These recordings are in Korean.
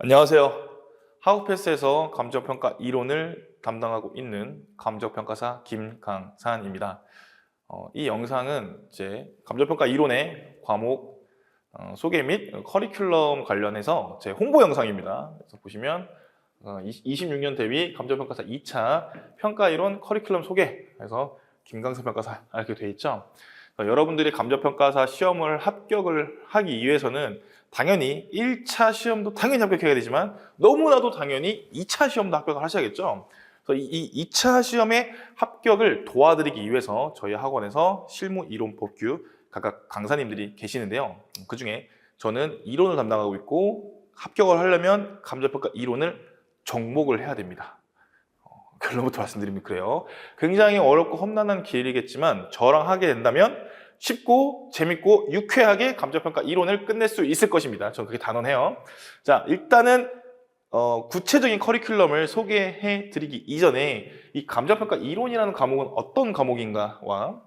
안녕하세요. 하우패스에서 감정평가 이론을 담당하고 있는 감정평가사 김강산입니다. 이 영상은 이제 감정평가 이론의 과목 소개 및 커리큘럼 관련해서 제 홍보 영상입니다. 그래서 보시면 26년 대비 감정평가사 2차 평가이론 커리큘럼 소개해서 김강산 평가사 이렇게 돼 있죠. 여러분들이 감정평가사 시험을 합격을 하기 위해서는 당연히 1차 시험도 당연히 합격해야 되지만 너무나도 당연히 2차 시험도 합격을 하셔야겠죠. 그래서 이 2차 시험의 합격을 도와드리기 위해서 저희 학원에서 실무 이론 법규 각각 강사님들이 계시는데요. 그중에 저는 이론을 담당하고 있고 합격을 하려면 감정평가 이론을 정복을 해야 됩니다. 결론부터 말씀드리면 그래요. 굉장히 어렵고 험난한 길이겠지만 저랑 하게 된다면 쉽고 재밌고 유쾌하게 감정평가 이론을 끝낼 수 있을 것입니다. 저는 그렇게 단언해요. 자, 일단은 구체적인 커리큘럼을 소개해 드리기 이전에 이 감정평가 이론이라는 과목은 어떤 과목인가와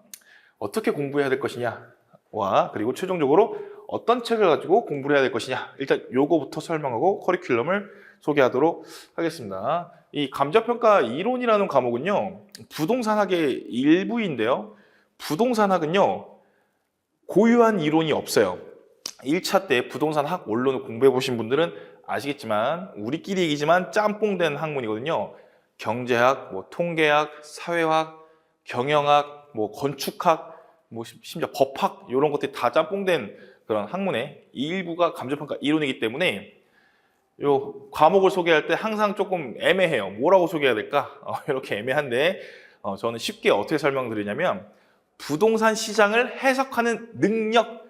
어떻게 공부해야 될 것이냐와 그리고 최종적으로 어떤 책을 가지고 공부를 해야 될 것이냐, 일단 요거부터 설명하고 커리큘럼을 소개하도록 하겠습니다. 이 감정평가 이론이라는 과목은요, 부동산학의 일부인데요. 부동산학은요, 고유한 이론이 없어요. 1차 때 부동산학 원론을 공부해 보신 분들은 아시겠지만 우리끼리 얘기지만 짬뽕된 학문이거든요. 경제학, 뭐 통계학, 사회학, 경영학, 뭐 건축학, 뭐 심지어 법학 이런 것들이 다 짬뽕된 그런 학문의 일부가 감정평가 이론이기 때문에 요 과목을 소개할 때 항상 조금 애매해요. 뭐라고 소개해야 될까? 이렇게 애매한데 저는 쉽게 어떻게 설명드리냐면 부동산 시장을 해석하는 능력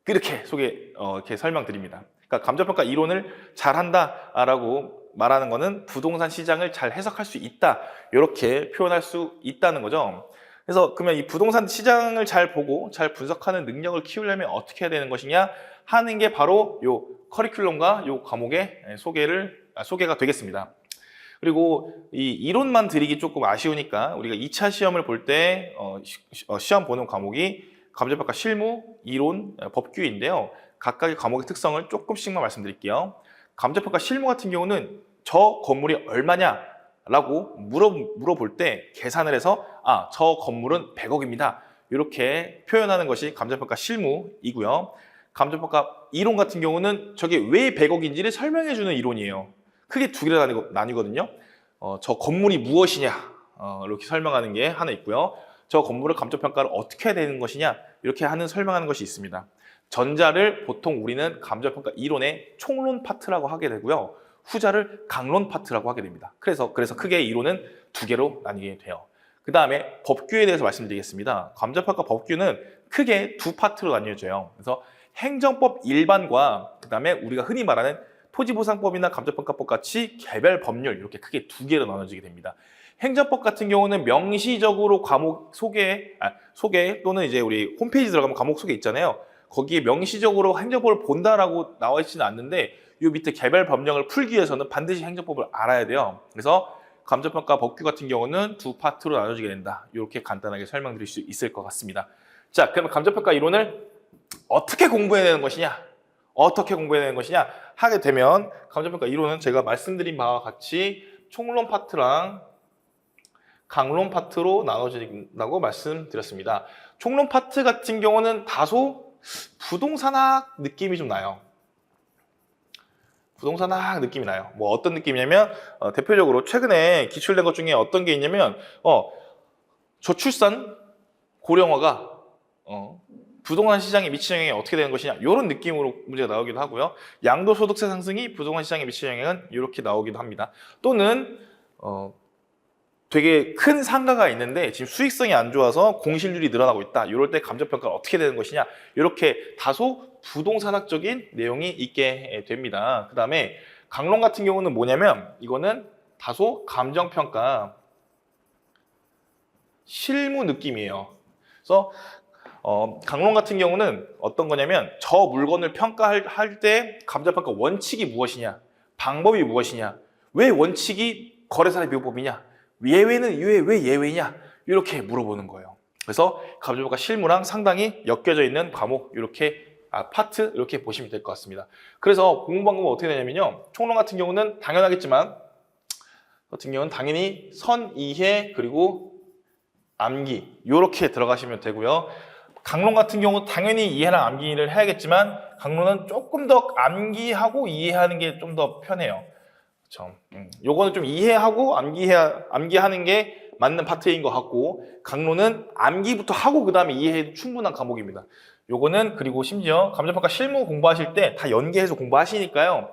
이렇게 이렇게 설명드립니다. 그러니까 감정평가 이론을 잘한다라고 말하는 거는 부동산 시장을 잘 해석할 수 있다 이렇게 표현할 수 있다는 거죠. 그래서 그러면 이 부동산 시장을 잘 보고 잘 분석하는 능력을 키우려면 어떻게 해야 되는 것이냐 하는 게 바로 요 커리큘럼과 요 과목의 소개가 되겠습니다. 그리고 이 이론만 드리기 조금 아쉬우니까 우리가 2차 시험을 볼 때 시험 보는 과목이 감정평가 실무, 이론, 법규인데요. 각각의 과목의 특성을 조금씩만 말씀드릴게요. 감정평가 실무 같은 경우는 저 건물이 얼마냐 라고 물어볼 때 계산을 해서 저 건물은 100억입니다. 이렇게 표현하는 것이 감정평가 실무이고요. 감정평가 이론 같은 경우는 저게 왜 100억인지를 설명해주는 이론이에요. 크게 두 개로 나뉘거든요. 저 건물이 무엇이냐 이렇게 설명하는 게 하나 있고요. 저 건물을 감정평가를 어떻게 해야 되는 것이냐 이렇게 설명하는 것이 있습니다. 전자를 보통 우리는 감정평가 이론의 총론 파트라고 하게 되고요. 후자를 강론 파트라고 하게 됩니다. 그래서 크게 이론은 두 개로 나뉘게 돼요. 그 다음에 법규에 대해서 말씀드리겠습니다. 감정평가 법규는 크게 두 파트로 나뉘어져요. 그래서 행정법 일반과 그 다음에 우리가 흔히 말하는 토지보상법이나 감정평가법 같이 개별 법률 이렇게 크게 두 개로 나눠지게 됩니다. 행정법 같은 경우는 명시적으로 과목 소개 또는 이제 우리 홈페이지 들어가면 과목 소개 있잖아요. 거기에 명시적으로 행정법을 본다라고 나와 있지는 않는데 이 밑에 개별 법령을 풀기 위해서는 반드시 행정법을 알아야 돼요. 그래서 감정평가 법규 같은 경우는 두 파트로 나눠지게 된다. 이렇게 간단하게 설명드릴 수 있을 것 같습니다. 자, 그러면 감정평가 이론을 어떻게 공부해야 되는 것이냐? 어떻게 공부해야 되는 것이냐? 하게 되면 감정평가 이론은 제가 말씀드린 바와 같이 총론 파트랑 강론 파트로 나눠진다고 말씀드렸습니다. 총론 파트 같은 경우는 다소 부동산학 느낌이 좀 나요. 부동산학 느낌이 나요. 뭐 어떤 느낌이냐면 대표적으로 최근에 기출된 것 중에 어떤 게 있냐면 저출산 고령화가 부동산 시장에 미치는 영향이 어떻게 되는 것이냐 이런 느낌으로 문제가 나오기도 하고요. 양도소득세 상승이 부동산 시장에 미치는 영향은 이렇게 나오기도 합니다. 또는 되게 큰 상가가 있는데 지금 수익성이 안 좋아서 공실률이 늘어나고 있다. 이럴 때 감정평가가 어떻게 되는 것이냐 이렇게 다소 부동산학적인 내용이 있게 됩니다. 그 다음에 강론 같은 경우는 뭐냐면 이거는 다소 감정평가 실무 느낌이에요. 그래서 강론 같은 경우는 어떤 거냐면 저 물건을 평가할 때 감정평가 원칙이 무엇이냐, 방법이 무엇이냐, 왜 원칙이 거래사례 비교법이냐, 예외는 왜 예외냐 이렇게 물어보는 거예요. 그래서 감정평가 실무랑 상당히 엮여져 있는 과목 이렇게 파트 이렇게 보시면 될 것 같습니다. 그래서 공부 방법은 어떻게 되냐면요. 총론 같은 경우는 당연히 선, 이해, 그리고 암기 이렇게 들어가시면 되고요. 강론 같은 경우 당연히 이해랑 암기를 해야겠지만 강론은 조금 더 암기하고 이해하는 게 좀 더 편해요. 그렇죠. 요거는 좀 이해하고 암기하는 게 맞는 파트인 것 같고 강론은 암기부터 하고 그 다음에 이해해도 충분한 과목입니다. 요거는 그리고 심지어 감정평가 실무 공부하실 때 다 연계해서 공부하시니까요.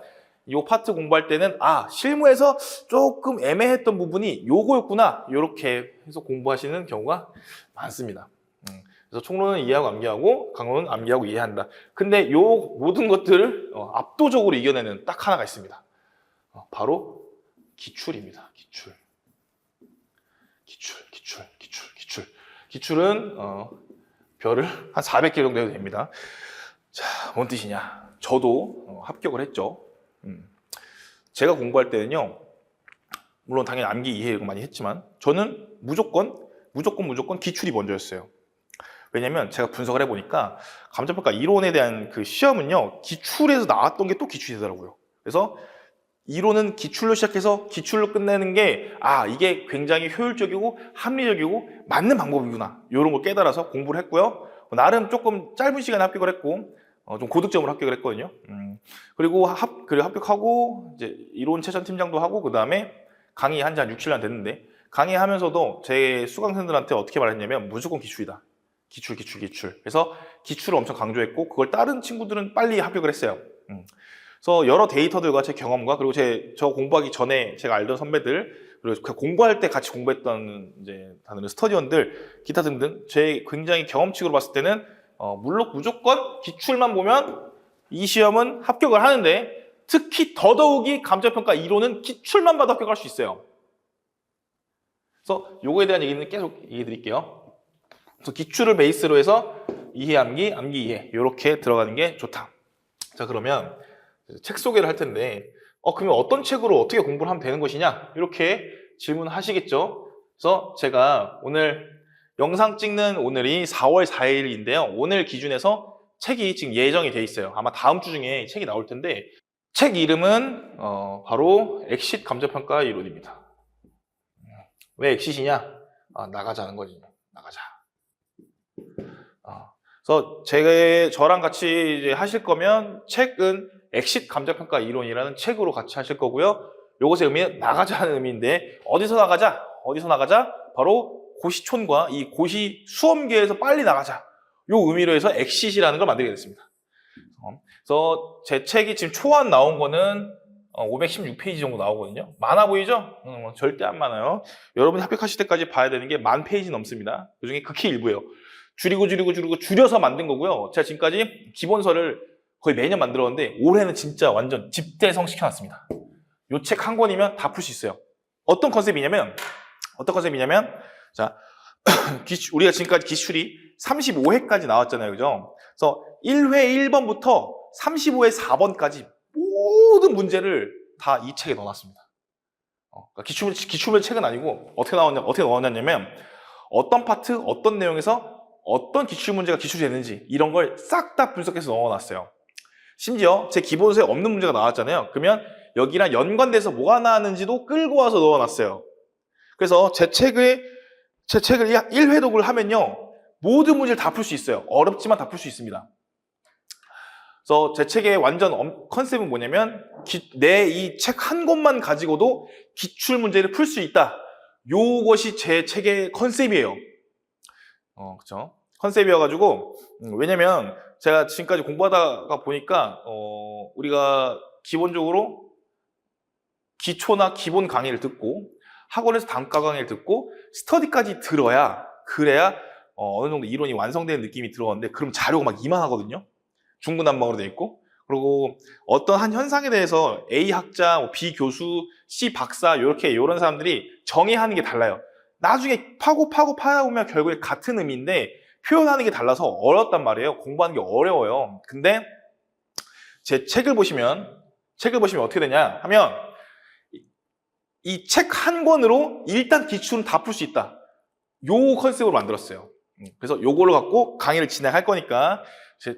요 파트 공부할 때는 실무에서 조금 애매했던 부분이 요거였구나 이렇게 해서 공부하시는 경우가 많습니다. 그래서 총론은 이해하고 암기하고 강론은 암기하고 이해한다. 근데 요 모든 것들을 압도적으로 이겨내는 딱 하나가 있습니다. 바로 기출입니다. 기출은 별을 한 400개 정도 해도 됩니다. 자, 뭔 뜻이냐? 저도 합격을 했죠. 제가 공부할 때는요, 물론 당연히 암기 이해 이거 많이 했지만 저는 무조건 기출이 먼저였어요. 왜냐면 제가 분석을 해보니까 감정평가 이론에 대한 그 시험은요, 기출에서 나왔던 게 또 기출이 되더라고요. 그래서 이론은 기출로 시작해서 기출로 끝내는 게 이게 굉장히 효율적이고 합리적이고 맞는 방법이구나 이런 걸 깨달아서 공부를 했고요. 나름 조금 짧은 시간에 합격을 했고 좀 고득점으로 합격을 했거든요. 그리고 합격하고 이제 이론 최전 팀장도 하고 그 다음에 강의 한 지 한 6, 7년 됐는데 강의하면서도 제 수강생들한테 어떻게 말했냐면 무조건 기출이다. 기출. 그래서 기출을 엄청 강조했고 그걸 다른 친구들은 빨리 합격을 했어요. 그래서 여러 데이터들과 제 경험과 그리고 저 공부하기 전에 제가 알던 선배들 그리고 공부할 때 같이 공부했던 이제 다른 스터디원들 기타 등등 제 굉장히 경험칙으로 봤을 때는 물론 무조건 기출만 보면 이 시험은 합격을 하는데 특히 더더욱이 감정평가 이론은 기출만 봐도 합격할 수 있어요. 그래서 요거에 대한 얘기는 계속 얘기 드릴게요. 그래서 기출을 베이스로 해서 이해, 암기 이해 이렇게 들어가는 게 좋다. 자, 그러면 책 소개를 할 텐데 그러면 어떤 책으로 어떻게 공부를 하면 되는 것이냐 이렇게 질문하시겠죠. 그래서 제가 오늘 영상 찍는 오늘이 4월 4일인데요. 오늘 기준에서 책이 지금 예정이 돼 있어요. 아마 다음 주 중에 책이 나올 텐데 책 이름은 바로 엑싯 감정평가 이론입니다. 왜 엑싯이냐? 나가자는 거지. 나가자. 그래서 저랑 같이 이제 하실 거면 책은 엑싯 감정평가 이론이라는 책으로 같이 하실 거고요. 요것의 의미는 나가자는 의미인데 어디서 나가자? 바로 고시촌과 이 고시 수험계에서 빨리 나가자. 요 의미로 해서 엑싯이라는 걸 만들게 됐습니다. 그래서 제 책이 지금 초안 나온 거는 516페이지 정도 나오거든요. 많아 보이죠? 절대 안 많아요. 여러분이 합격하실 때까지 봐야 되는 게 10,000페이지 넘습니다. 그중에 극히 일부예요. 줄여서 만든 거고요. 제가 지금까지 기본서를 거의 매년 만들었는데 올해는 진짜 완전 집대성 시켜놨습니다. 요 책 한 권이면 다 풀 수 있어요. 어떤 컨셉이냐면 자, 우리가 지금까지 기출이 35회까지 나왔잖아요. 그죠? 그래서 1회 1번부터 35회 4번까지 모든 문제를 다 이 책에 넣어놨습니다. 그러니까 기출문 책은 아니고 어떻게 넣어놨냐면 어떤 파트, 어떤 내용에서 어떤 기출문제가 기출되는지 이런 걸 싹 다 분석해서 넣어놨어요. 심지어 제 기본서에 없는 문제가 나왔잖아요. 그러면 여기랑 연관돼서 뭐가 나왔는지도 끌고 와서 넣어놨어요. 그래서 제 책을 1회 독을 하면요. 모든 문제를 다 풀 수 있어요. 어렵지만 다 풀 수 있습니다. 그래서 제 책의 완전 컨셉은 뭐냐면 내 이 책 한 권만 가지고도 기출 문제를 풀 수 있다. 요것이 제 책의 컨셉이에요. 그쵸? 컨셉이어가지고 왜냐면 제가 지금까지 공부하다가 보니까 우리가 기본적으로 기초나 기본 강의를 듣고 학원에서 단과 강의를 듣고 스터디까지 그래야 어느 정도 이론이 완성되는 느낌이 들어오는데 그럼 자료가 막 이만하거든요. 중구난방으로 돼 있고 그리고 어떤 한 현상에 대해서 A 학자, B 교수, C 박사 이런 사람들이 정의하는 게 달라요. 나중에 파다 보면 결국에 같은 의미인데 표현하는 게 달라서 어렵단 말이에요. 공부하는 게 어려워요. 근데 제 책을 보시면 어떻게 되냐 하면 이 책 한 권으로 일단 기출은 다 풀 수 있다. 요 컨셉으로 만들었어요. 그래서 요거를 갖고 강의를 진행할 거니까 제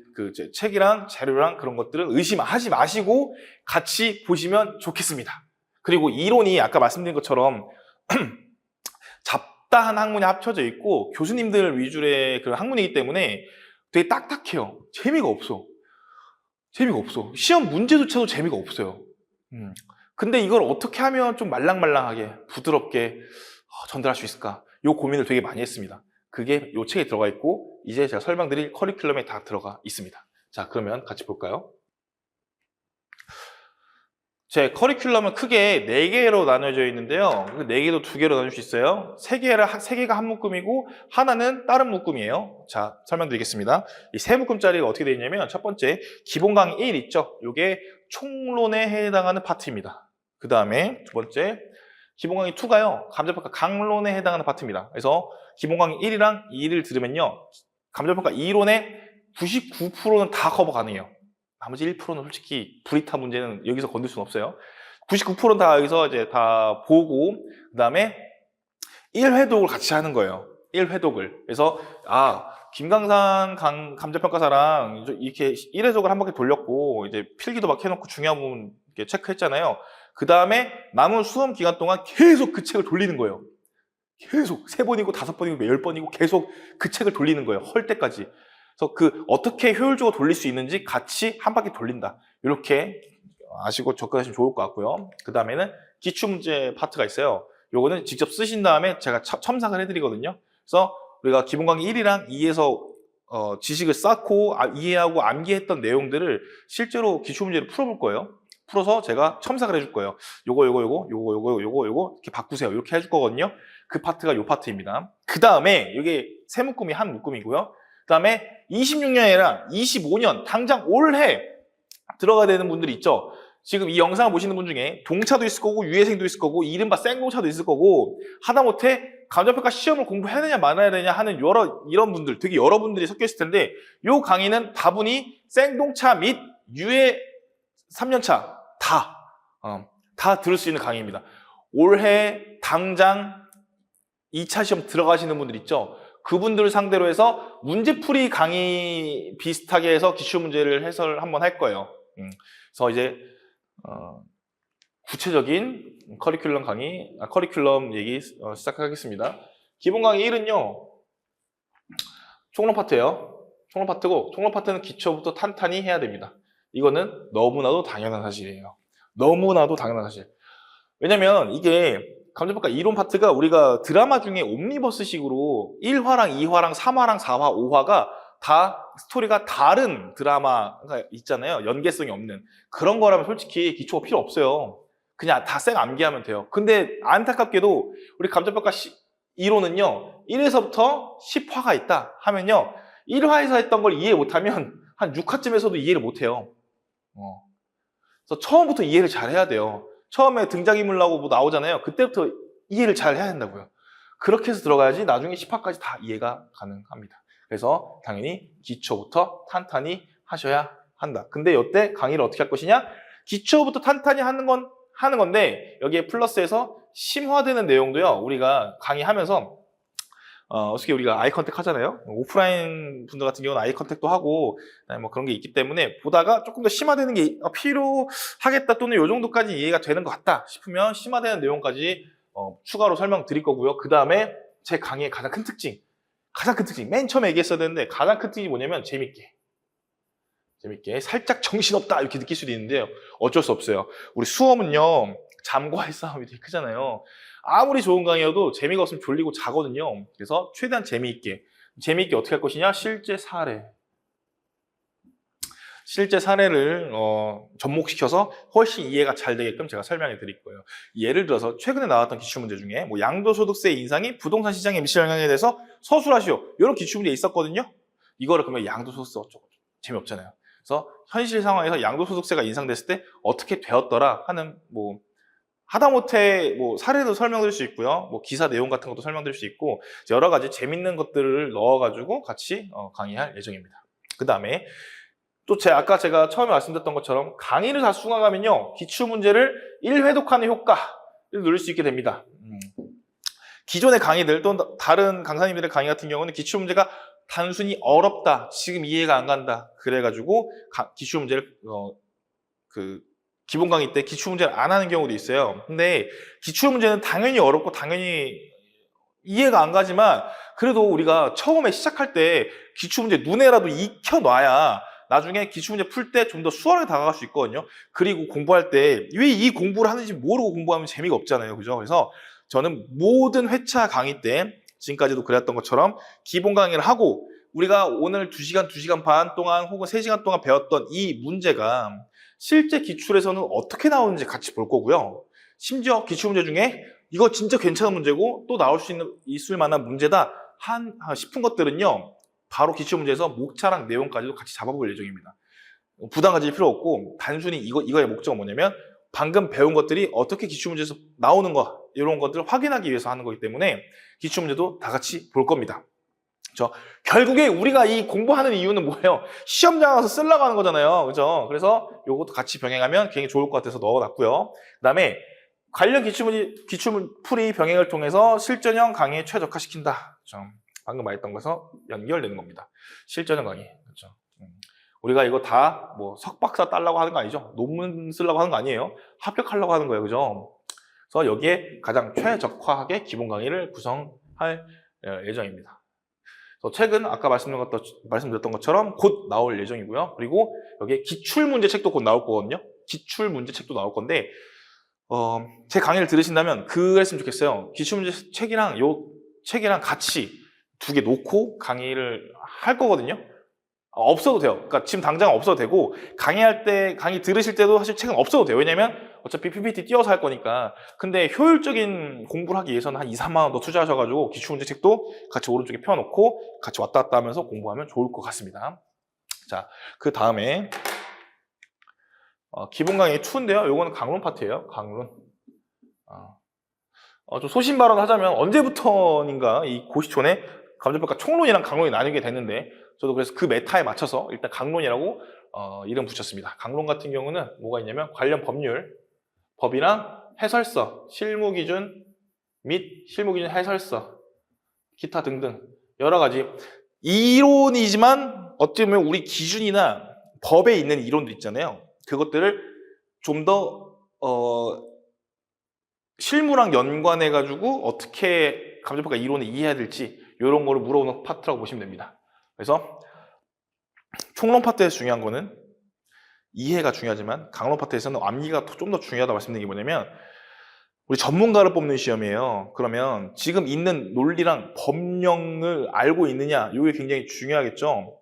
책이랑 자료랑 그런 것들은 의심하지 마시고 같이 보시면 좋겠습니다. 그리고 이론이 아까 말씀드린 것처럼 잡다한 학문이 합쳐져 있고 교수님들 위주의 그런 학문이기 때문에 되게 딱딱해요. 재미가 없어. 시험 문제조차도 재미가 없어요. 근데 이걸 어떻게 하면 좀 말랑말랑하게 부드럽게 전달할 수 있을까? 이 고민을 되게 많이 했습니다. 그게 이 책에 들어가 있고 이제 제가 설명드릴 커리큘럼에 다 들어가 있습니다. 자, 그러면 같이 볼까요? 제 커리큘럼은 크게 4개로 나눠져 있는데요. 4개도 2개로 나눌 수 있어요. 3개가 한 묶음이고 하나는 다른 묶음이에요. 자, 설명드리겠습니다. 이 3묶음짜리가 어떻게 되어 있냐면 첫 번째 기본 강의 1 있죠. 이게 총론에 해당하는 파트입니다. 그 다음에 두 번째 기본 강의 2가요. 감정평가 강론에 해당하는 파트입니다. 그래서 기본 강의 1이랑 2를 들으면요. 감정평가 이론의 99%는 다 커버 가능해요. 나머지 1%는 솔직히 브리타 문제는 여기서 건들 수는 없어요. 99%는 다 여기서 이제 다 보고, 그 다음에 1회독을 같이 하는 거예요. 1회독을. 그래서, 김강산 감정평가사랑 이렇게 1회독을 한 바퀴 돌렸고, 이제 필기도 막 해놓고 중요한 부분 이렇게 체크했잖아요. 그 다음에 남은 수험 기간 동안 계속 그 책을 돌리는 거예요. 계속 3번이고 5번이고 10번이고 계속 그 책을 돌리는 거예요. 헐 때까지. 그래서 어떻게 효율적으로 돌릴 수 있는지 같이 한 바퀴 돌린다. 이렇게 아시고 접근하시면 좋을 것 같고요. 그 다음에는 기출문제 파트가 있어요. 요거는 직접 쓰신 다음에 제가 첨삭을 해드리거든요. 그래서 우리가 기본 강의 1이랑 2에서 지식을 쌓고 이해하고 암기했던 내용들을 실제로 기출문제를 풀어볼 거예요. 풀어서 제가 첨삭을 해줄 거예요. 요거 이렇게 바꾸세요. 이렇게 해줄 거거든요. 그 파트가 요 파트입니다. 그 다음에 이게 세 묶음이 한 묶음이고요. 그 다음에 26년이 아니라 25년 당장 올해 들어가야 되는 분들이 있죠. 지금 이 영상을 보시는 분 중에 동차도 있을 거고 유예생도 있을 거고 이른바 생동차도 있을 거고 하다못해 감정평가 시험을 공부해야 되냐 말아야 되냐 하는 이런 분들 되게 여러분들이 섞여 있을 텐데 이 강의는 다분히 생동차 및 유예 3년차 다 들을 수 있는 강의입니다. 올해 당장 2차 시험 들어가시는 분들 있죠. 그분들을 상대로 해서 문제풀이 강의 비슷하게 해서 기출문제를 해설 한번 할 거예요. 그래서 이제 구체적인 커리큘럼 얘기 시작하겠습니다. 기본 강의 1은요. 총론 파트예요. 총론 파트고 총론 파트는 기초부터 탄탄히 해야 됩니다. 이거는 너무나도 당연한 사실이에요. 너무나도 당연한 사실. 왜냐면 이게 감정평가 이론 파트가 우리가 드라마 중에 옴니버스식으로 1화랑 2화랑 3화랑 4화, 5화가 다 스토리가 다른 드라마가 있잖아요. 연계성이 없는. 그런 거라면 솔직히 기초가 필요 없어요. 그냥 다 쌩 암기하면 돼요. 근데 안타깝게도 우리 감정평가 이론은요. 1에서부터 10화가 있다 하면요. 1화에서 했던 걸 이해 못하면 한 6화쯤에서도 이해를 못해요. 그래서 처음부터 이해를 잘 해야 돼요. 처음에 등장인물 나오잖아요. 그때부터 이해를 잘 해야 한다고요. 그렇게 해서 들어가야지 나중에 10화까지 다 이해가 가능합니다. 그래서 당연히 기초부터 탄탄히 하셔야 한다. 근데 이때 강의를 어떻게 할 것이냐? 기초부터 탄탄히 하는 건데 여기에 플러스해서 심화되는 내용도요. 우리가 강의하면서 어떻게 우리가 아이 컨택 하잖아요. 오프라인 분들 같은 경우는 아이 컨택도 하고 뭐 그런 게 있기 때문에 보다가 조금 더 심화되는 게 필요하겠다 또는 이 정도까지 이해가 되는 것 같다 싶으면 심화되는 내용까지 추가로 설명드릴 거고요. 그 다음에 제 강의의 가장 큰 특징 맨 처음에 얘기했어야 되는데 가장 큰 특징이 뭐냐면 재밌게 살짝 정신없다 이렇게 느낄 수도 있는데요. 어쩔 수 없어요. 우리 수험은요. 잠과의 싸움이 되게 크잖아요. 아무리 좋은 강의여도 재미가 없으면 졸리고 자거든요. 그래서 최대한 재미있게 어떻게 할 것이냐? 실제 사례를 접목시켜서 훨씬 이해가 잘 되게끔 제가 설명해 드릴 거예요. 예를 들어서 최근에 나왔던 기출문제 중에 뭐 양도소득세 인상이 부동산 시장에 미칠 영향에 대해서 서술하시오. 이런 기출문제 있었거든요. 이거를 그러면 양도소득세 어쩌고 재미없잖아요. 그래서 현실 상황에서 양도소득세가 인상됐을 때 어떻게 되었더라 하는 뭐 하다못해 뭐 사례도 설명드릴 수 있고요. 뭐 기사 내용 같은 것도 설명드릴 수 있고 여러 가지 재밌는 것들을 넣어가지고 같이 강의할 예정입니다. 그 다음에 또 아까 제가 처음에 말씀드렸던 것처럼 강의를 다 수강하면요. 기출문제를 1회독하는 효과를 누릴 수 있게 됩니다. 기존의 강의들 또는 다른 강사님들의 강의 같은 경우는 기출문제가 단순히 어렵다, 지금 이해가 안 간다. 그래가지고 기출문제를 기본 강의 때 기출문제를 안 하는 경우도 있어요. 근데 기출문제는 당연히 어렵고 당연히 이해가 안 가지만 그래도 우리가 처음에 시작할 때 기출문제 눈에라도 익혀놔야 나중에 기출문제 풀 때 좀 더 수월하게 다가갈 수 있거든요. 그리고 공부할 때 왜 이 공부를 하는지 모르고 공부하면 재미가 없잖아요. 그죠? 그래서 저는 모든 회차 강의 때 지금까지도 그랬던 것처럼 기본 강의를 하고 우리가 오늘 2시간, 2시간 반 동안 혹은 3시간 동안 배웠던 이 문제가 실제 기출에서는 어떻게 나오는지 같이 볼 거고요. 심지어 기출문제 중에 이거 진짜 괜찮은 문제고 또 나올 수 있을 만한 문제다 싶은 것들은요. 바로 기출문제에서 목차랑 내용까지도 같이 잡아볼 예정입니다. 부담 가질 필요 없고 단순히 이거의 목적은 뭐냐면 방금 배운 것들이 어떻게 기출문제에서 나오는 거 이런 것들을 확인하기 위해서 하는 거기 때문에 기출문제도 다 같이 볼 겁니다. 그렇죠? 결국에 우리가 이 공부하는 이유는 뭐예요? 시험장 가서 쓰려고 하는 거잖아요. 그죠? 그래서 이것도 같이 병행하면 굉장히 좋을 것 같아서 넣어놨고요. 그 다음에 관련 기출문 풀이 병행을 통해서 실전형 강의에 최적화시킨다. 그렇죠? 방금 말했던 것에서 연결되는 겁니다. 실전형 강의. 그렇죠? 우리가 이거 다 뭐 석박사 따려고 하는 거 아니죠? 논문 쓰려고 하는 거 아니에요? 합격하려고 하는 거예요. 그죠? 그래서 여기에 가장 최적화하게 기본 강의를 구성할 예정입니다. 그래서 책은 아까 말씀드렸던 것처럼 곧 나올 예정이고요. 그리고 여기에 기출문제책도 곧 나올 거거든요. 기출문제책도 나올 건데 제 강의를 들으신다면 그랬으면 좋겠어요. 기출문제책이랑 요 책이랑 같이 2개 놓고 강의를 할 거거든요. 없어도 돼요. 그러니까 지금 당장 없어도 되고 강의 들으실 때도 사실 책은 없어도 돼요. 왜냐면 어차피 PPT 띄워서 할 거니까. 근데 효율적인 공부를 하기 위해서는 한 2, 3만 원 더 투자하셔가지고 기출문제 책도 같이 오른쪽에 펴놓고 같이 왔다 갔다 하면서 공부하면 좋을 것 같습니다. 자, 그 다음에 기본 강의 2인데요. 요거는 강론 파트예요. 강론. 좀 소신 발언 하자면 언제부터인가 이 고시촌에 감정평가 총론이랑 강론이 나뉘게 됐는데 저도 그래서 그 메타에 맞춰서 일단 강론이라고 이름 붙였습니다. 강론 같은 경우는 뭐가 있냐면 관련 법이랑 해설서, 실무기준 및 실무기준 해설서, 기타 등등 여러 가지 이론이지만 어떻게 보면 우리 기준이나 법에 있는 이론들 있잖아요. 그것들을 좀 더 실무랑 연관해가지고 어떻게 감정평가 이론을 이해해야 될지 이런 거를 물어보는 파트라고 보시면 됩니다. 그래서 총론 파트에서 중요한 거는 이해가 중요하지만 강론 파트에서는 암기가 좀 더 중요하다고 말씀드린 게 뭐냐면 우리 전문가를 뽑는 시험이에요. 그러면 지금 있는 논리랑 법령을 알고 있느냐 이게 굉장히 중요하겠죠.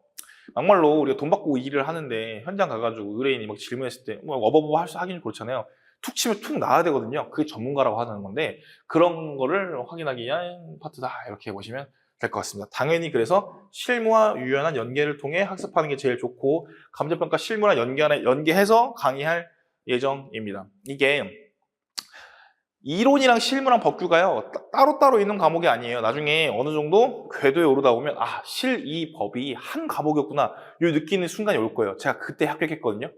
막말로 우리가 돈 받고 일을 하는데 현장 가가지고 의뢰인이 막 질문했을 때 뭐 어버버 하긴 그렇잖아요. 툭 치면 툭 나와야 되거든요. 그게 전문가라고 하는 건데 그런 거를 확인하기 위한 파트다 이렇게 보시면 될 것 같습니다. 당연히 그래서 실무와 유연한 연계를 통해 학습하는 게 제일 좋고 감정평가 실무랑 연계해서 강의할 예정입니다. 이게 이론이랑 실무랑 법규가요 따로따로 있는 과목이 아니에요. 나중에 어느 정도 궤도에 오르다 보면 이 법이 한 과목이었구나 이 느끼는 순간이 올 거예요. 제가 그때 합격했거든요.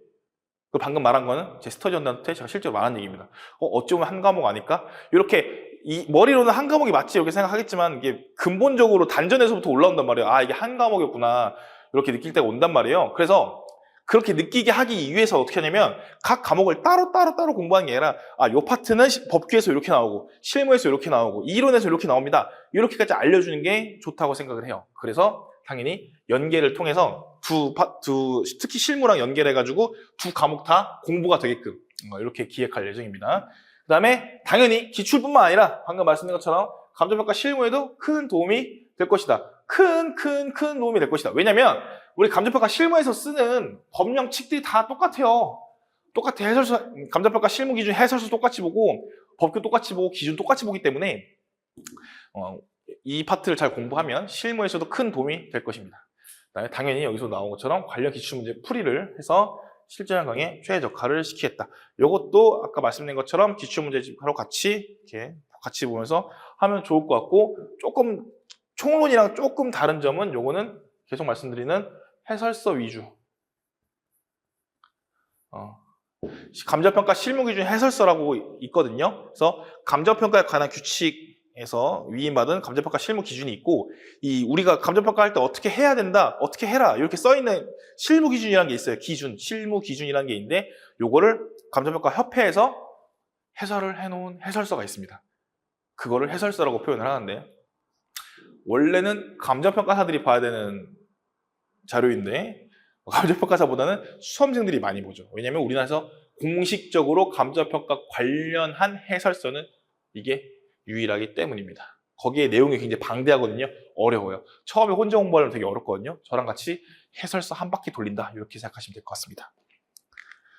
방금 말한 거는 제 스터디 원들한테 제가 실제로 말한 얘기입니다. 어찌 보면 한 과목 아닐까? 이렇게 머리로는 한 과목이 맞지 이렇게 생각하겠지만 이게 근본적으로 단전에서부터 올라온단 말이에요. 이게 한 과목이었구나 이렇게 느낄 때가 온단 말이에요. 그래서 그렇게 느끼게 하기 위해서 어떻게 하냐면 각 과목을 따로 공부하는 게 아니라 요 파트는 법규에서 이렇게 나오고 실무에서 이렇게 나오고 이론에서 이렇게 나옵니다. 이렇게까지 알려주는 게 좋다고 생각을 해요. 그래서 당연히 연계를 통해서 특히 실무랑 연결해가지고 2 과목 다 공부가 되게끔 이렇게 기획할 예정입니다. 그 다음에 당연히 기출뿐만 아니라 방금 말씀드린 것처럼 감정평가 실무에도 큰 도움이 될 것이다. 큰 도움이 될 것이다. 왜냐면 우리 감정평가 실무에서 쓰는 법령 칙들이 다 똑같아요. 똑같아. 해설서, 감정평가 실무 기준 해설서 똑같이 보고 법규 똑같이 보고 기준 똑같이 보기 때문에 이 파트를 잘 공부하면 실무에서도 큰 도움이 될 것입니다. 그다음에 당연히 여기서 나온 것처럼 관련 기출문제 풀이를 해서 실전형 강의에 최적화를 시키겠다. 이것도 아까 말씀드린 것처럼 기출문제집하고 같이 보면서 하면 좋을 것 같고 조금 총론이랑 조금 다른 점은 요거는 계속 말씀드리는 해설서 위주. 감정평가 실무기준 해설서라고 있거든요. 그래서 감정평가에 관한 규칙 에서 위임받은 감정평가 실무 기준이 있고, 이 우리가 감정평가할 때 어떻게 해야 된다, 어떻게 해라 이렇게 써있는 실무 기준이라는 게 있어요. 기준, 실무 기준이라는 게 있는데 요거를 감정평가 협회에서 해설을 해놓은 해설서가 있습니다. 그거를 해설서라고 표현을 하는데, 원래는 감정평가사들이 봐야 되는 자료인데 감정평가사보다는 수험생들이 많이 보죠. 왜냐하면 우리나라에서 공식적으로 감정평가 관련한 해설서는 이게 유일하기 때문입니다. 거기에 내용이 굉장히 방대하거든요. 어려워요. 처음에 혼자 공부하려면 되게 어렵거든요. 저랑 같이 해설서 한 바퀴 돌린다 이렇게 생각하시면 될 것 같습니다.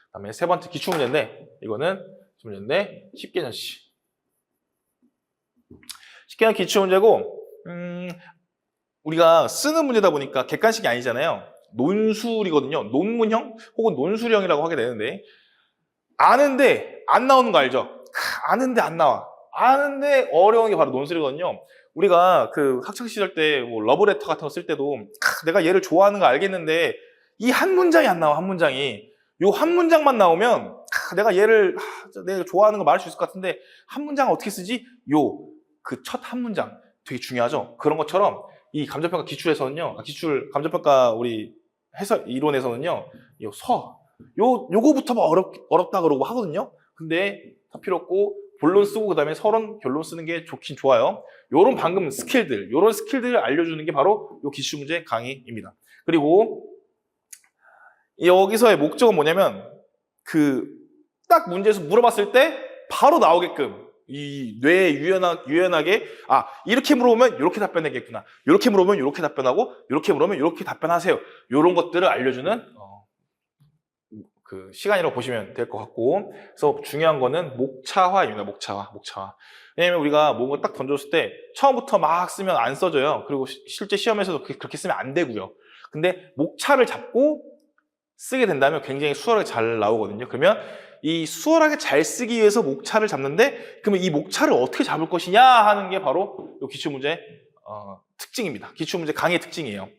그다음에 세 번째 기출문제인데, 이거는 문제인데 10개년치. 10개년 기출문제고, 우리가 쓰는 문제다 보니까 객관식이 아니잖아요. 논술이거든요. 논문형 혹은 논술형이라고 하게 되는데, 아는데 안 나오는 거 알죠? 아는데 안 나와. 아는데 어려운 게 바로 논술이거든요. 우리가 그 학창시절 때 뭐 러브레터 같은 거 쓸 때도 내가 얘를 좋아하는 거 알겠는데 이 한 문장이 안 나와. 한 문장이. 요 한 문장만 나오면 내가 얘를 내가 좋아하는 거 말할 수 있을 것 같은데 한 문장 어떻게 쓰지? 요 그 첫 한 문장 되게 중요하죠. 그런 것처럼 이 감정평가 기출에서는요, 기출 감정평가 우리 해설 이론에서는요, 요거부터 막 어렵다 그러고 하거든요. 근데 다 필요 없고 본론 쓰고 그다음에 서론 결론 쓰는 게 좋긴 좋아요. 요런 방금 스킬들, 요런 스킬들을 알려주는 게 바로 요 기출문제 강의입니다. 그리고 여기서의 목적은 뭐냐면 그 딱 문제에서 물어봤을 때 바로 나오게끔 이 뇌에 유연하게 이렇게 물어보면 이렇게 답변하겠구나, 이렇게 물어보면 이렇게 답변하고, 이렇게 물어보면 이렇게 답변하세요. 이런 것들을 알려주는 그 시간이라고 보시면 될 것 같고, 그래서 중요한 거는 목차화입니다. 목차화. 왜냐면 우리가 뭔가 딱 던졌을 때 처음부터 막 쓰면 안 써져요. 그리고 실제 시험에서도 그렇게 쓰면 안 되고요. 근데 목차를 잡고 쓰게 된다면 굉장히 수월하게 잘 나오거든요. 그러면 이 수월하게 잘 쓰기 위해서 목차를 잡는데, 그러면 이 목차를 어떻게 잡을 것이냐 하는 게 바로 이 기출문제 특징입니다. 기출문제 강의의 특징이에요.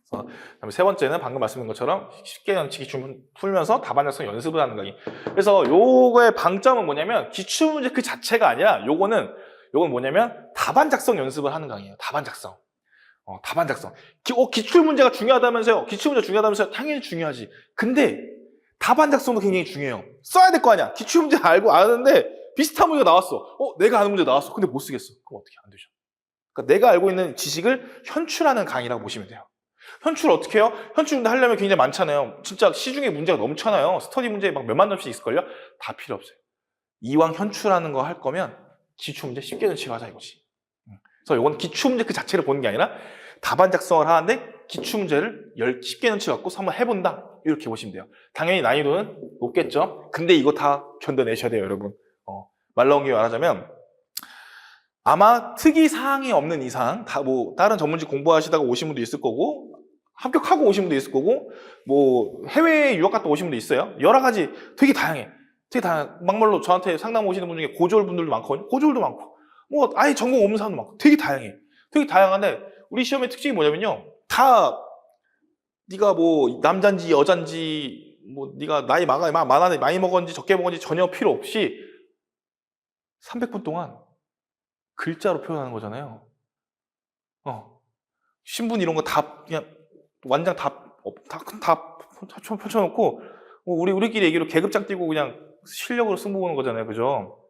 그다음에 세 번째는 방금 말씀드린 것처럼 10개년치 기출문 풀면서 답안 작성 연습을 하는 강의. 그래서 요거의 방점은 뭐냐면 기출문제 그 자체가 아니라 요건 뭐냐면 답안 작성 연습을 하는 강의예요. 답안 작성. 답안 작성. 기출문제가 중요하다면서요? 기출문제 중요하다면서요? 당연히 중요하지. 근데 답안 작성도 굉장히 중요해요. 써야 될 거 아니야. 기출문제 알고 아는데 비슷한 문제가 나왔어. 내가 아는 문제 나왔어. 근데 못 쓰겠어. 그럼 어떻게 안 되죠? 그러니까 내가 알고 있는 지식을 현출하는 강의라고 보시면 돼요. 현출 어떻게 해요? 현출 문제 하려면 굉장히 많잖아요. 진짜 시중에 문제가 넘쳐나요. 스터디 문제 막 몇만 점씩 있을걸요? 다 필요 없어요. 이왕 현출하는 거 할 거면 기출문제 10개년치 하자 이거지. 그래서 이건 기출문제 그 자체를 보는 게 아니라 답안 작성을 하는데 기출문제를 10개년치 갖고 한번 해본다. 이렇게 보시면 돼요. 당연히 난이도는 높겠죠. 근데 이거 다 견뎌내셔야 돼요, 여러분. 말 나온 김에 말하자면 아마 특이사항이 없는 이상 다른 전문직 공부하시다가 오신 분도 있을 거고, 합격하고 오신 분도 있을 거고, 뭐 해외에 유학 갔다 오신 분도 있어요. 여러 가지 되게 다양해. 막말로 저한테 상담 오시는 분 중에 고졸 분들도 많거든요. 고졸도 많고, 뭐 아예 전공 없는 사람도 많고, 되게 다양해. 되게 다양한데 우리 시험의 특징이 뭐냐면요, 다 네가 뭐 남잔지 여잔지 뭐 네가 나이 많이 먹었는지 적게 먹었는지 전혀 필요 없이 300분 동안 글자로 표현하는 거잖아요. 신분 이런 거 다 그냥 완장 다 펼쳐놓고 우리끼리 얘기로 계급장 띄고 그냥 실력으로 승부 보는 거잖아요. 그죠?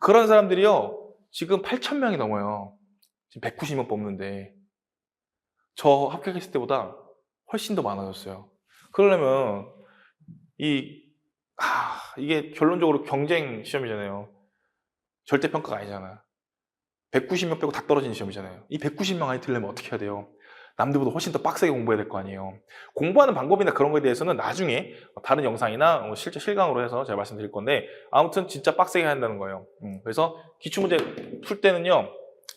그런 사람들이요 지금 8,000명이 넘어요. 지금 190명 뽑는데 저 합격했을 때보다 훨씬 더 많아졌어요. 그러려면 이게 결론적으로 경쟁 시험이잖아요. 절대평가가 아니잖아. 190명 빼고 다 떨어진 시험이잖아요. 이 190명 안에 들려면 어떻게 해야 돼요? 남들보다 훨씬 더 빡세게 공부해야 될 거 아니에요. 공부하는 방법이나 그런 거에 대해서는 나중에 다른 영상이나 실제 실강으로 해서 제가 말씀드릴 건데, 아무튼 진짜 빡세게 해야 한다는 거예요. 그래서 기출문제 풀 때는요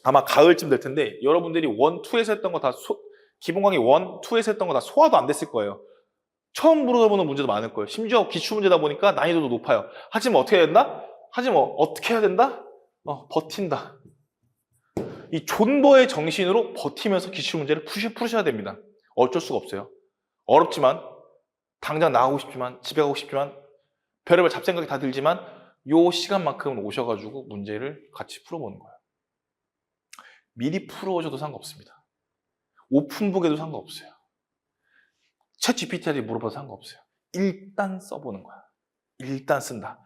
아마 가을쯤 될 텐데 여러분들이 1, 2에서 했던 거 다 기본 강의 1, 2에서 했던 거 다 소화도 안 됐을 거예요. 처음 물어보는 문제도 많을 거예요. 심지어 기출문제다 보니까 난이도도 높아요. 하지만 어떻게 해야 된다? 어떻게 해야 된다? 버틴다. 이 존버의 정신으로 버티면서 기출문제를 푸셔야 됩니다. 어쩔 수가 없어요. 어렵지만, 당장 나가고 싶지만, 집에 가고 싶지만, 별의별 잡생각이 다 들지만 요 시간만큼은 오셔가지고 문제를 같이 풀어보는 거예요. 미리 풀어줘도 상관없습니다. 오픈북에도 상관없어요. 챗 GPT한테 물어봐도 상관없어요. 일단 써보는 거야. 일단 쓴다.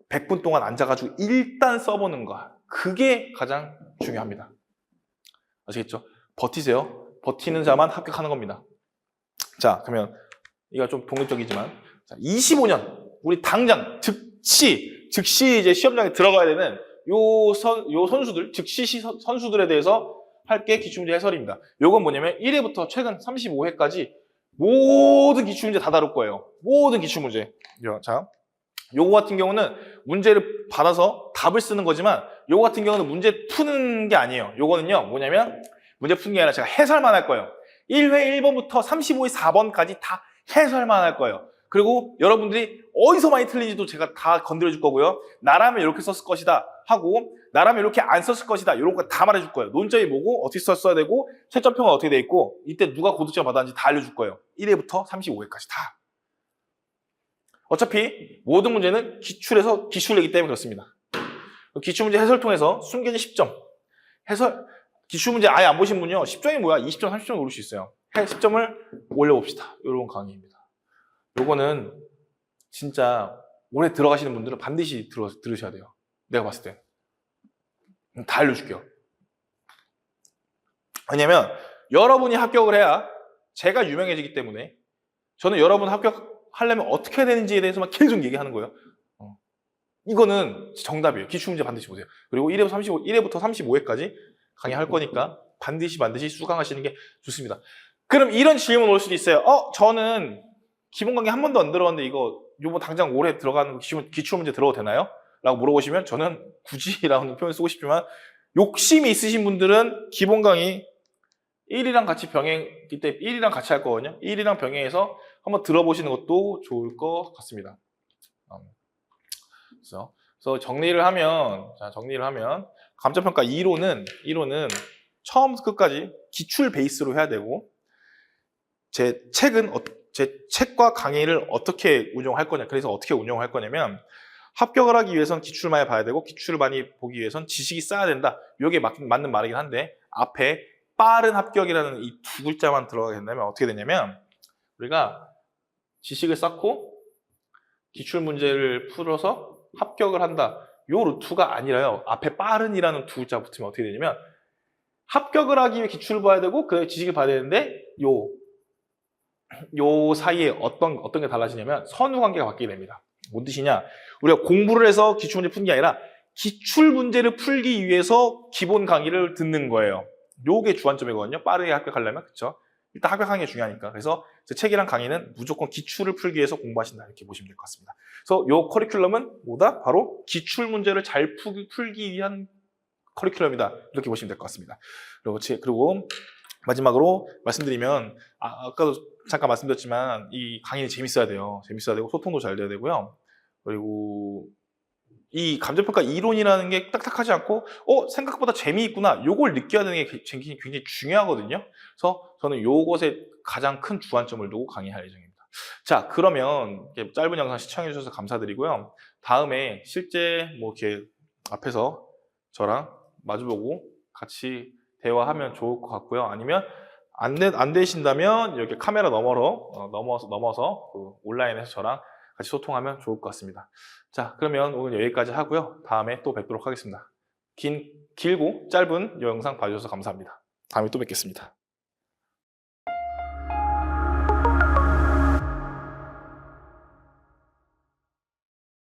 100분 동안 앉아가지고 일단 써보는 거야. 그게 가장 중요합니다. 아시겠죠? 버티세요. 버티는 자만 합격하는 겁니다. 자, 그러면 이거 좀 독립적이지만 25년 우리 당장 즉시 이제 시험장에 들어가야 되는 요 선수들, 즉시 선수들에 대해서 할게 기출문제 해설입니다. 요건 뭐냐면 1회부터 최근 35회까지 모든 기출문제 다 다룰 거예요. 모든 기출문제. 자, 요거 같은 경우는 문제를 받아서 답을 쓰는 거지만 요거 같은 경우는 문제 푸는 게 아니에요. 요거는요, 뭐냐면 문제 푸는 게 아니라 제가 해설만 할 거예요. 1회 1번부터 35회 4번까지 다 해설만 할 거예요. 그리고 여러분들이 어디서 많이 틀린지도 제가 다 건드려 줄 거고요. 나라면 이렇게 썼을 것이다 하고 나라면 이렇게 안 썼을 것이다 이런 거 다 말해 줄 거예요. 논점이 뭐고 어떻게 써야 되고 채점표가 어떻게 돼 있고 이때 누가 고득점 받았는지 다 알려줄 거예요. 1회부터 35회까지 다. 어차피 모든 문제는 기출이기 때문에 그렇습니다. 기출문제 해설 통해서 숨겨진 10점. 기출문제 아예 안 보신 분요 10점이 뭐야? 20점, 30점 오를 수 있어요. 10점을 올려봅시다. 이런 강의입니다. 요거는 진짜 올해 들어가시는 분들은 반드시 들으셔야 돼요. 내가 봤을 때. 다 알려줄게요. 왜냐면 여러분이 합격을 해야 제가 유명해지기 때문에 저는 여러분 합격하려면 어떻게 해야 되는지에 대해서만 계속 얘기하는 거예요. 이거는 정답이에요. 기출문제 반드시 보세요. 그리고 1회부터 35회까지 강의할 거니까 반드시 수강하시는 게 좋습니다. 그럼 이런 질문 올 수도 있어요. 저는 기본 강의 한 번도 안 들어봤는데 요번 당장 올해 들어가는 기출문제 들어도 되나요? 라고 물어보시면 저는 굳이라는 표현을 쓰고 싶지만 욕심이 있으신 분들은 기본 강의 1이랑 같이 이때 1이랑 같이 할 거거든요. 1이랑 병행해서 한번 들어보시는 것도 좋을 것 같습니다. 그래서 정리를 하면 감정평가 2로는 처음부터 끝까지 기출 베이스로 해야 되고 제 책과 강의를 어떻게 운영할 거냐. 그래서 어떻게 운영할 거냐면 합격을 하기 위해선 기출을 많이 봐야 되고 기출을 많이 보기 위해선 지식이 쌓여야 된다. 이게 맞는 말이긴 한데 앞에 빠른 합격이라는 이 두 글자만 들어가게 된다면 어떻게 되냐면 우리가 지식을 쌓고 기출 문제를 풀어서 합격을 한다. 요 루트가 아니라요. 앞에 빠른이라는 두 글자 붙으면 어떻게 되냐면 합격을 하기 위해 기출을 봐야 되고 그 지식을 봐야 되는데 요 사이에 어떤 게 달라지냐면 선후 관계가 바뀌게 됩니다. 뭔 뜻이냐? 우리가 공부를 해서 기출문제 푸는 게 아니라 기출 문제를 풀기 위해서 기본 강의를 듣는 거예요. 요게 주안점이거든요. 빠르게 합격하려면. 그렇죠? 일단 합격하는 게 중요하니까. 그래서 제 책이랑 강의는 무조건 기출을 풀기 위해서 공부하신다. 이렇게 보시면 될 것 같습니다. 그래서 요 커리큘럼은 뭐다? 바로 기출 문제를 잘 풀기 위한 커리큘럼이다. 이렇게 보시면 될 것 같습니다. 그리고 마지막으로 말씀드리면 아까도 잠깐 말씀드렸지만 이 강의는 재밌어야 되고 소통도 잘 돼야 되고요. 그리고 이 감정평가 이론이라는 게 딱딱하지 않고 생각보다 재미있구나 요걸 느껴야 되는 게 굉장히 중요하거든요. 그래서 저는 요것에 가장 큰 주안점을 두고 강의할 예정입니다. 자, 그러면 이렇게 짧은 영상 시청해 주셔서 감사드리고요. 다음에 실제 이렇게 앞에서 저랑 마주보고 같이 대화하면 좋을 것 같고요. 아니면 안 되신다면 이렇게 카메라 넘어서 그 온라인에서 저랑 같이 소통하면 좋을 것 같습니다. 자, 그러면 오늘 여기까지 하고요. 다음에 또 뵙도록 하겠습니다. 길고 짧은 이 영상 봐주셔서 감사합니다. 다음에 또 뵙겠습니다.